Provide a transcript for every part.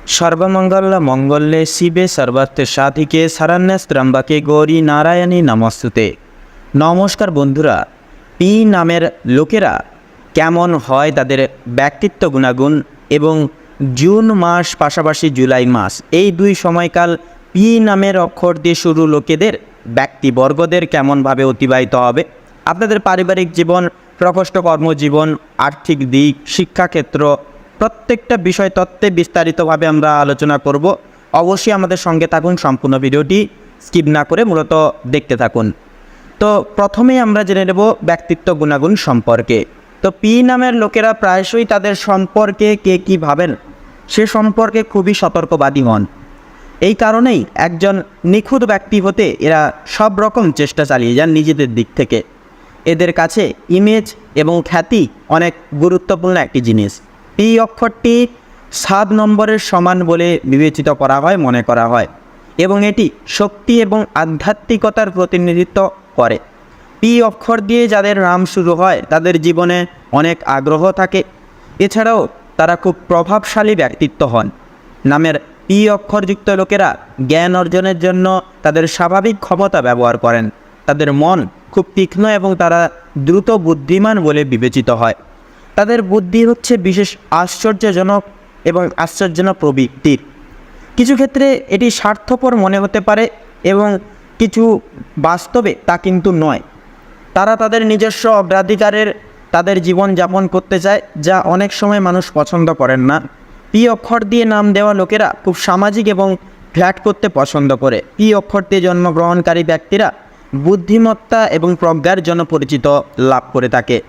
সর্বমঙ্গল মঙ্গলে শিবে সর্বার্থ সাধিকে শরণ্যে ত্র্যম্বকে গৌরী নারায়ণী নমস্তুতে। নমস্কার বন্ধুরা, পি নামের লোকেরা কেমন হয়, তাদের ব্যক্তিত্ব গুণাগুণ এবং জুন মাস পাশাপাশি জুলাই মাস, এই দুই সময়কাল পি নামের অক্ষর দিয়ে শুরু লোকেদের ব্যক্তিবর্গদের কেমনভাবে অতিবাহিত হবে, আপনাদের পারিবারিক জীবন, প্রকোষ্ঠ কর্মজীবন, আর্থিক দিক, শিক্ষাক্ষেত্র, প্রত্যেকটা বিষয় তত্ত্বে বিস্তারিতভাবে আমরা আলোচনা করব। অবশ্যই আমাদের সঙ্গে থাকুন, সম্পূর্ণ ভিডিওটি স্কিপ না করে মূলত দেখতে থাকুন। তো প্রথমেই আমরা জেনে নেব ব্যক্তিত্ব গুণাগুণ সম্পর্কে। তো পি নামের লোকেরা প্রায়শই তাদের সম্পর্কে কে কী ভাবেন সে সম্পর্কে খুবই সতর্কবাদী হন। এই কারণেই একজন নিখুঁত ব্যক্তি হতে এরা সব রকম চেষ্টা চালিয়ে যান নিজেদের দিক থেকে। এদের কাছে ইমেজ এবং খ্যাতি অনেক গুরুত্বপূর্ণ একটি জিনিস। পি অক্ষরটি 7 নম্বরের সমান বলে বিবেচিত করা হয়, মনে করা হয়, এবং এটি শক্তি এবং আধ্যাত্মিকতার প্রতিনিধিত্ব করে। পি অক্ষর দিয়ে যাদের নাম শুরু হয় তাদের জীবনে অনেক আগ্রহ থাকে, এছাড়াও তারা খুব প্রভাবশালী ব্যক্তিত্ব হন। নামের পি অক্ষরযুক্ত লোকেরা জ্ঞান অর্জনের জন্য তাদের স্বাভাবিক ক্ষমতা ব্যবহার করেন। তাদের মন খুব তীক্ষ্ণ এবং তারা দ্রুত বুদ্ধিমান বলে বিবেচিত হয়। তাদের বুদ্ধি হচ্ছে বিশেষ আশ্চর্যজনক এবং আশ্চর্যজনক প্রবৃত্তির। কিছু ক্ষেত্রে এটি স্বার্থপর মনে হতে পারে এবং কিছু বাস্তবে তা কিন্তু নয়। তারা তাদের নিজস্ব অগ্রাধিকারের তাদের জীবন যাপন করতে চায়, যা অনেক সময় মানুষ পছন্দ করেন না। পি অক্ষর দিয়ে নাম দেওয়া লোকেরা খুব সামাজিক এবং ফ্ল্যাট করতে পছন্দ করে। পি অক্ষর দিয়ে জন্মগ্রহণকারী ব্যক্তিরা বুদ্ধিমত্তা এবং প্রজ্ঞার জন্য পরিচিত লাভ করে থাকে।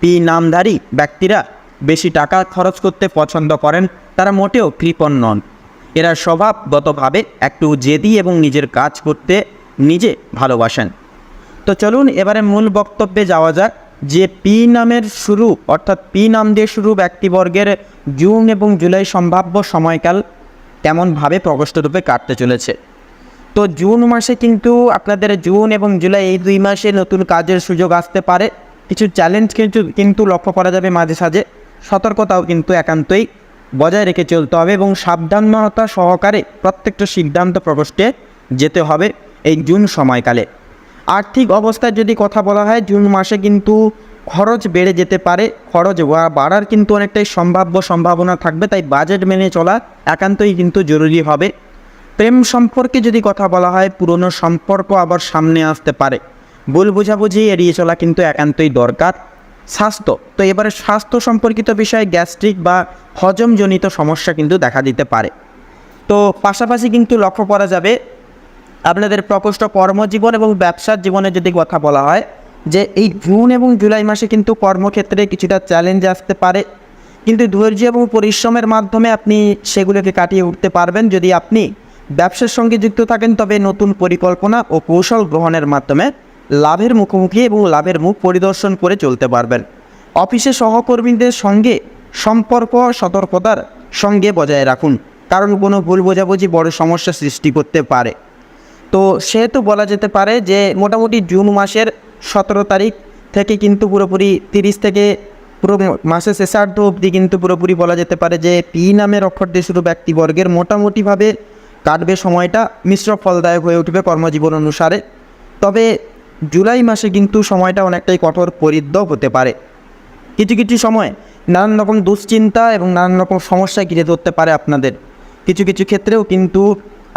পি নামধারী ব্যক্তিরা বেশি টাকা খরচ করতে পছন্দ করেন, তারা মোটেও কৃপণ নন। এরা স্বভাবগতভাবে একটু জেদি এবং নিজের কাজ করতে নিজে ভালোবাসেন। তো চলুন এবারে মূল বক্তব্যে যাওয়া যাক, যে পি নামের শুরু অর্থাৎ পি নাম দিয়ে শুরু ব্যক্তিবর্গের জুন এবং জুলাই সম্ভাব্য সময়কাল কেমনভাবে প্রকোষ্ঠরূপে কাটতে চলেছে। তো জুন মাসে কিন্তু আপনাদের জুন এবং জুলাই এই 2 মাসে নতুন কাজের সুযোগ আসতে পারে। কিছু চ্যালেঞ্জ কিন্তু লক্ষ্য করা যাবে মাঝে সাঝে। সতর্কতাও কিন্তু একান্তই বজায় রেখে চলতে হবে এবং সাবধানতা সহকারে প্রত্যেকটা সিদ্ধান্ত প্রকোষ্ঠে যেতে হবে এই জুন সময়কালে। আর্থিক অবস্থায় যদি কথা বলা হয়, জুন মাসে কিন্তু খরচ বেড়ে যেতে পারে। খরচ বাড়ার কিন্তু অনেকটাই সম্ভাবনা থাকবে, তাই বাজেট মেনে চলা একান্তই কিন্তু জরুরি হবে। প্রেম সম্পর্কে যদি কথা বলা হয়, পুরনো সম্পর্ক আবার সামনে আসতে পারে। ভুল বোঝাবুঝি এড়িয়ে চলা কিন্তু একান্তই দরকার। স্বাস্থ্য, তো এবারে স্বাস্থ্য সম্পর্কিত বিষয়ে গ্যাস্ট্রিক বা হজমজনিত সমস্যা কিন্তু দেখা দিতে পারে। তো পাশাপাশি কিন্তু লক্ষ্য করা যাবে আপনাদের প্রকোষ্ঠ কর্মজীবন এবং ব্যবসার জীবনে যদি কথা বলা হয়, যে এই জুন এবং জুলাই মাসে কিন্তু কর্মক্ষেত্রে কিছুটা চ্যালেঞ্জ আসতে পারে, কিন্তু ধৈর্য এবং পরিশ্রমের মাধ্যমে আপনি সেগুলোকে কাটিয়ে উঠতে পারবেন। যদি আপনি ব্যবসার সঙ্গে যুক্ত থাকেন, তবে নতুন পরিকল্পনা ও কৌশল গ্রহণের মাধ্যমে লাভের মুখোমুখি এবং লাভের মুখ পরিদর্শন করে চলতে পারবেন। অফিসে সহকর্মীদের সঙ্গে সম্পর্ক সতর্কতার সঙ্গে বজায় রাখুন, কারণ কোনো ভুল বোঝাবুঝি বড় সমস্যা সৃষ্টি করতে পারে। তো সেহেতু বলা যেতে পারে যে মোটামুটি জুন মাসের 17 তারিখ থেকে কিন্তু পুরোপুরি 30 থেকে পুরো মাসের শেষার্ধ অবধি কিন্তু পুরোপুরি বলা যেতে পারে যে পি নামের অক্ষর দিয়ে শুরু ব্যক্তিবর্গের মোটামুটিভাবে কাটবে সময়টা, মিশ্র ফলদায়ক হয়ে উঠবে কর্মজীবন অনুসারে। তবে জুলাই মাসে কিন্তু সময়টা অনেকটাই কঠোর পরিদ্য হতে পারে। কিছু কিছু সময় নানান রকম দুশ্চিন্তা এবং নানান রকম সমস্যা ঘিরে ধরতে পারে আপনাদের। কিছু কিছু ক্ষেত্রেও কিন্তু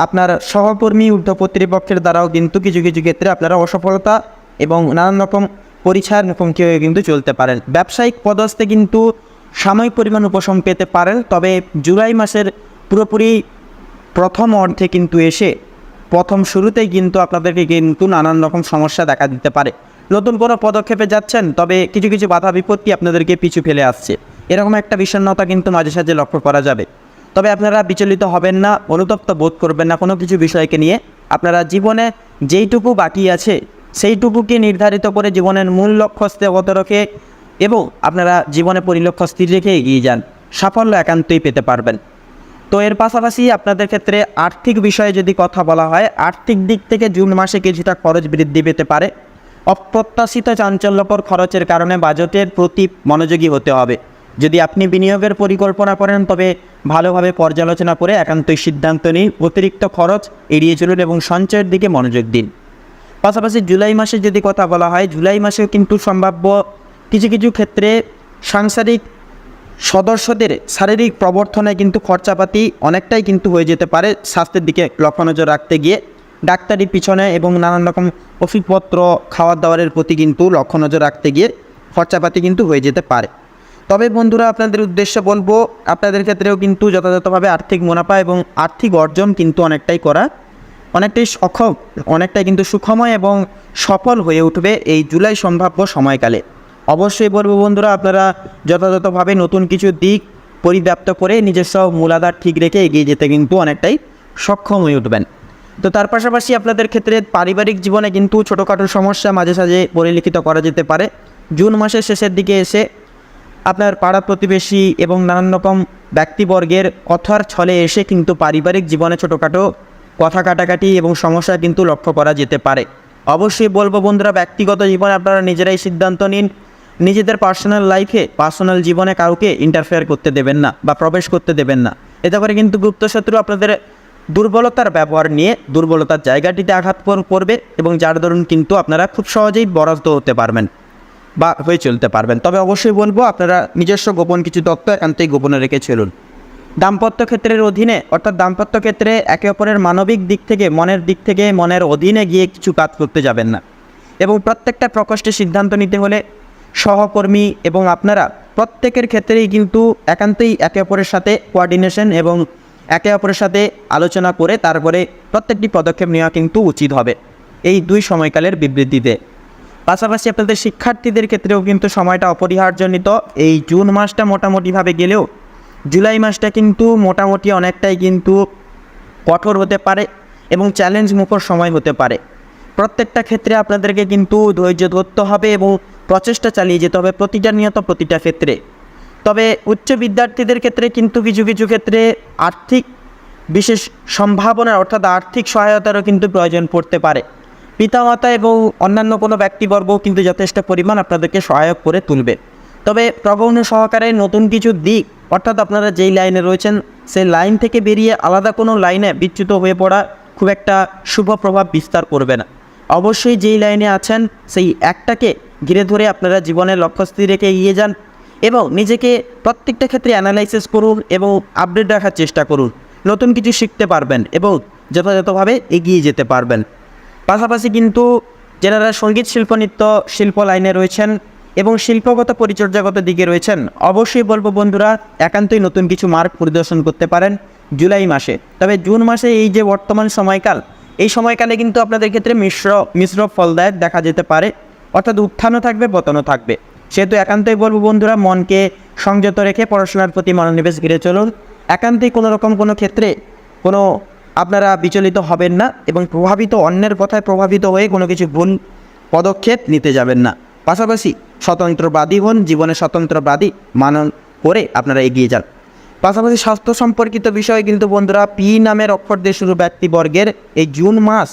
আপনার সহকর্মী ঊর্ধ্ব কর্তৃপক্ষের দ্বারাও কিন্তু কিছু কিছু ক্ষেত্রে আপনারা অসফলতা এবং নানান রকম পরিচয়ের মুখোমুখি হয়ে কিন্তু চলতে পারেন। ব্যবসায়িক পদস্থে কিন্তু সাময়িক পরিমাণ উপশম পেতে পারেন, তবে জুলাই মাসের পুরোপুরি প্রথম অর্ধে কিন্তু এসে প্রথম শুরুতেই কিন্তু আপনাদেরকে কিন্তু নানান রকম সমস্যা দেখা দিতে পারে। নতুন কোনো পদক্ষেপে যাচ্ছেন, তবে কিছু কিছু বাধা বিপত্তি আপনাদেরকে পিছু ফেলে আসছে, এরকম একটা বিষণ্ণতা কিন্তু মাঝে সাঝে লক্ষ্য করা যাবে। তবে আপনারা বিচলিত হবেন না, অনুতপ্ত বোধ করবেন না কোনো কিছু বিষয়কে নিয়ে। আপনারা জীবনে যেইটুকু বাকি আছে সেইটুকুকে নির্ধারিত করে জীবনের মূল লক্ষ্য স্থির রেখে এবং আপনারা জীবনে পরিলক্ষ্য স্থির রেখে এগিয়ে যান, সাফল্য একান্তই পেতে পারবেন। তো এর পাশাপাশি আপনাদের ক্ষেত্রে আর্থিক বিষয়ে যদি কথা বলা হয়, আর্থিক দিক থেকে জুন মাসে কিছুটা খরচ বৃদ্ধি পেতে পারে। অপ্রত্যাশিত চাঞ্চল্যকর খরচের কারণে বাজেটের প্রতি মনোযোগী হতে হবে। যদি আপনি বিনিয়োগের পরিকল্পনা করেন তবে ভালোভাবে পর্যালোচনা করে একান্তই সিদ্ধান্ত নিন, অতিরিক্ত খরচ এড়িয়ে চলুন এবং সঞ্চয়ের দিকে মনোযোগ দিন। পাশাপাশি জুলাই মাসে যদি কথা বলা হয়, জুলাই মাসেও কিন্তু সম্ভাব্য কিছু কিছু ক্ষেত্রে সাংসারিক সদস্যদের শারীরিক প্রবর্তনায় কিন্তু খরচাপাতি অনেকটাই কিন্তু হয়ে যেতে পারে। স্বাস্থ্যের দিকে লক্ষ্য নজর রাখতে গিয়ে ডাক্তারি পিছনে এবং নানান রকম ওষুধপত্র খাওয়ার দাওয়ারের প্রতি কিন্তু লক্ষ্য নজর রাখতে গিয়ে খরচাপাতি কিন্তু হয়ে যেতে পারে। তবে বন্ধুরা, আপনাদের উদ্দেশ্যে বলবো, আপনাদের ক্ষেত্রেও কিন্তু যথাযথভাবে আর্থিক মুনাফা এবং আর্থিক অর্জন কিন্তু অনেকটাই কিন্তু সুখময় এবং সফল হয়ে উঠবে এই জুলাই সম্ভাব্য সময়কালে। অবশ্যই বলবো বন্ধুরা, আপনারা যথাযথভাবে নতুন কিছু দিক পরিব্যাপ্ত করে নিজস্ব মূলাধার ঠিক রেখে এগিয়ে যেতে কিন্তু অনেকটাই সক্ষম হয়ে উঠবেন। তো তার পাশাপাশি আপনাদের ক্ষেত্রে পারিবারিক জীবনে কিন্তু ছোটোখাটো সমস্যা মাঝে সাঝে পরিলক্ষিত করা যেতে পারে। জুন মাসের শেষের দিকে এসে আপনার পাড়া প্রতিবেশী এবং নানান রকম ব্যক্তিবর্গের কথার ছলে এসে কিন্তু পারিবারিক জীবনে ছোটোখাটো কথা কাটাকাটি এবং সমস্যা কিন্তু লক্ষ্য করা যেতে পারে। অবশ্যই বলবো বন্ধুরা, ব্যক্তিগত জীবনে আপনারা নিজেরাই সিদ্ধান্ত নিন। নিজেদের পার্সোনাল জীবনে কাউকে ইন্টারফেয়ার করতে দেবেন না বা প্রবেশ করতে দেবেন না। এতে করে কিন্তু গুপ্তশত্রু আপনাদের দুর্বলতার ব্যবহার নিয়ে দুর্বলতার জায়গাটিতে আঘাত করবে এবং যার দরুন কিন্তু আপনারা খুব সহজেই পরাস্ত হতে পারবেন বা হয়ে চলতে পারবেন। তবে অবশ্যই বলবো, আপনারা নিজস্ব গোপন কিছু তথ্য একান্তই গোপনে রেখে চলুন। দাম্পত্য ক্ষেত্রের অধীনে, অর্থাৎ দাম্পত্য ক্ষেত্রে একে অপরের মানবিক দিক থেকে মনের অধীনে গিয়ে কিছু কাজ করতে যাবেন না এবং প্রত্যেকটা প্রকোষ্ঠে সিদ্ধান্ত নিতে হলে সহকর্মী এবং আপনারা প্রত্যেকের ক্ষেত্রেই কিন্তু একান্তই একে অপরের সাথে কোঅর্ডিনেশন এবং একে অপরের সাথে আলোচনা করে তারপরে প্রত্যেকটি পদক্ষেপ নেওয়া কিন্তু উচিত হবে এই দুই সময়কালের বিবৃতিতে। পাশাপাশি আপনাদের শিক্ষার্থীদের ক্ষেত্রেও কিন্তু সময়টা অপরিহার্যজনিত। এই জুন মাসটা মোটামুটিভাবে গেলেও জুলাই মাসটা কিন্তু মোটামুটি অনেকটাই কিন্তু কঠোর হতে পারে এবং চ্যালেঞ্জ মুখর সময় হতে পারে। প্রত্যেকটা ক্ষেত্রে আপনাদেরকে কিন্তু ধৈর্য ধরতে হবে এবং প্রচেষ্টা চালিয়ে যেতে হবে প্রতিটা ক্ষেত্রে। তবে উচ্চ বিদ্যার্থীদের ক্ষেত্রে কিন্তু কিছু কিছু ক্ষেত্রে আর্থিক বিশেষ সম্ভাবনা অর্থাৎ আর্থিক সহায়তারও কিন্তু প্রয়োজন পড়তে পারে। পিতামাতা এবং অন্যান্য কোনো ব্যক্তিবর্গ কিন্তু যথেষ্ট পরিমাণ আপনাদেরকে সহায়ক করে তুলবে। তবে প্রগৌণ সহকারে নতুন কিছু দিক, অর্থাৎ আপনারা যেই লাইনে রয়েছেন সেই লাইন থেকে বেরিয়ে আলাদা কোনো লাইনে বিচ্যুত হয়ে পড়া খুব একটা শুভ প্রভাব বিস্তার করবে না। অবশ্যই যেই লাইনে আছেন সেই একটাকে ঘিরে ধরে আপনারা জীবনের লক্ষ্যস্থির রেখে এগিয়ে যান এবং নিজেকে প্রত্যেকটা ক্ষেত্রে অ্যানালাইসিস করুন এবং আপডেট রাখার চেষ্টা করুন। নতুন কিছু শিখতে পারবেন এবং যথাযথভাবে এগিয়ে যেতে পারবেন। পাশাপাশি কিন্তু যারা সঙ্গীত শিল্প নৃত্য শিল্প লাইনে রয়েছেন এবং শিল্পগত পরিচর্যাগত দিকে রয়েছেন, অবশ্যই বলবো বন্ধুরা, একান্তই নতুন কিছু মার্গ পরিদর্শন করতে পারেন জুলাই মাসে। তবে জুন মাসে এই যে বর্তমান সময়কাল, এই সময়কালে কিন্তু আপনাদের ক্ষেত্রে মিশ্র ফলদায়ক দেখা যেতে পারে, অর্থাৎ উত্থানও থাকবে পতনও থাকবে। সেহেতু একান্তই বলবো বন্ধুরা, মনকে সংযত রেখে পড়াশোনার প্রতি মনোনিবেশ ঘিরে চলুন। একান্তই কোনো ক্ষেত্রে আপনারা বিচলিত হবেন না এবং অন্যের কথায় প্রভাবিত হয়ে কোনো কিছু ভুল পদক্ষেপ নিতে যাবেন না। পাশাপাশি স্বতন্ত্রবাদী হন, জীবনে স্বতন্ত্রবাদী মানন করে আপনারা এগিয়ে যান। পাশাপাশি স্বাস্থ্য সম্পর্কিত বিষয়ে কিন্তু বন্ধুরা, পি নামের অক্ষর দিয়ে শুরু ব্যক্তিবর্গের এই জুন মাস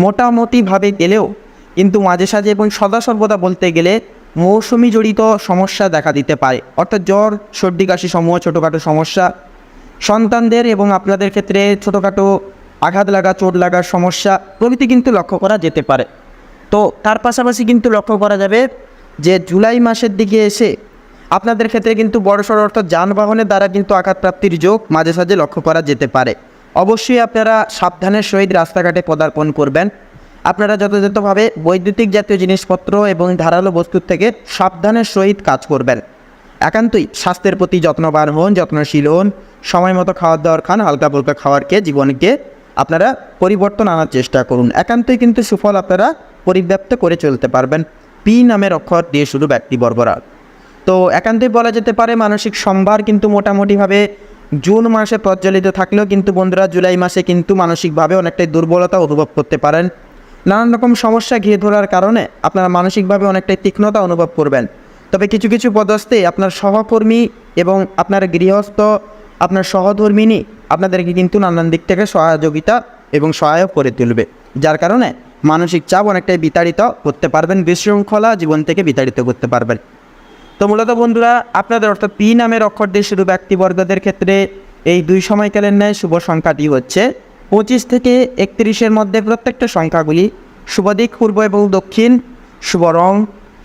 মোটামুটিভাবে গেলেও কিন্তু মাঝে সাঝে এবং সর্বদা বলতে গেলে মৌসুমি জড়িত সমস্যা দেখা দিতে পারে, অর্থাৎ জ্বর, সর্দি, কাশি সমূহ ছোটোখাটো সমস্যা, সন্তানদের এবং আপনাদের ক্ষেত্রে ছোটোখাটো আঘাত লাগা, চোট লাগার সমস্যা প্রভৃতি কিন্তু লক্ষ্য করা যেতে পারে। তো তার পাশাপাশি কিন্তু লক্ষ্য করা যাবে যে জুলাই মাসের দিকে এসে আপনাদের ক্ষেত্রে কিন্তু বড়সড় অর্থাৎ যানবাহনের দ্বারা কিন্তু আঘাতপ্রাপ্তির যোগ মাঝে সাঝে লক্ষ্য করা যেতে পারে। অবশ্যই আপনারা সাবধানের সহিত রাস্তাঘাটে পদার্পণ করবেন। আপনারা যথাযথভাবে বৈদ্যুতিক জাতীয় জিনিসপত্র এবং ধারালো বস্তুর থেকে সাবধানের সহিত কাজ করবেন। একান্তই স্বাস্থ্যের প্রতি যত্নবান হন, যত্নশীল হন, সময় মতো খাওয়ার দাওয়ার খান, হালকা ফুলকা খাওয়ারকে জীবনকে আপনারা পরিবর্তন আনার চেষ্টা করুন। একান্তই কিন্তু সুফল আপনারা পরিব্যাপ্ত করে চলতে পারবেন পি নামের অক্ষর দিয়ে শুরু ব্যক্তিবর্গরা। তো একান্তই বলা যেতে পারে মানসিক সম্ভার কিন্তু মোটামুটিভাবে জুন মাসে প্রজ্বলিত থাকলেও কিন্তু বন্ধুরা জুলাই মাসে কিন্তু মানসিকভাবে অনেকটাই দুর্বলতা অনুভব করতে পারেন। নানান রকম সমস্যা ঘিরে ধরার কারণে আপনারা মানসিকভাবে অনেকটাই তীক্ষ্ণতা অনুভব করবেন। তবে কিছু কিছু পদস্থে আপনার সহকর্মী এবং আপনার গৃহস্থ, আপনার সহধর্মিনী আপনাদেরকে কিন্তু নানান দিক থেকে সহযোগিতা এবং সহায়ক করে তুলবে, যার কারণে মানসিক চাপ অনেকটাই বিতাড়িত করতে পারবেন, বিশৃঙ্খলা জীবন থেকে বিতাড়িত করতে পারবেন। তো মূলত বন্ধুরা আপনাদের অর্থাৎ পি নামের অক্ষর দিয়ে শুরু ব্যক্তিবর্গদের ক্ষেত্রে এই 2 সময়কালের ন্যায় শুভ সংখ্যাটি হচ্ছে 25 থেকে 31-এর মধ্যে প্রত্যেকটা সংখ্যাগুলি শুভ দিক পূর্ব এবং দক্ষিণ, শুভ রং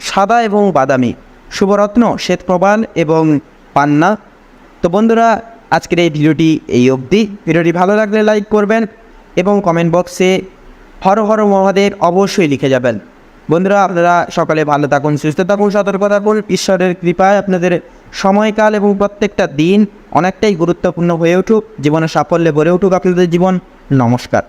সাদা এবং বাদামি, শুভরত্ন শ্বেতপ্রবাল এবং পান্না। তো বন্ধুরা আজকের এই ভিডিওটি এই অবধি। ভিডিওটি ভালো লাগলে লাইক করবেন এবং কমেন্ট বক্সে হর হর মহাদেব অবশ্যই লিখে যাবেন। বন্ধুরা আপনারা সকালে ভালো থাকুন, সুস্থ থাকুন, সতর্ক থাকুন। ঈশ্বরের কৃপায় আপনাদের সময়কাল এবং প্রত্যেকটা দিন অনেকটাই গুরুত্বপূর্ণ হয়ে উঠুক, জীবনে সাফল্যে ভরে উঠুক আপনাদের জীবন। নমস্কার।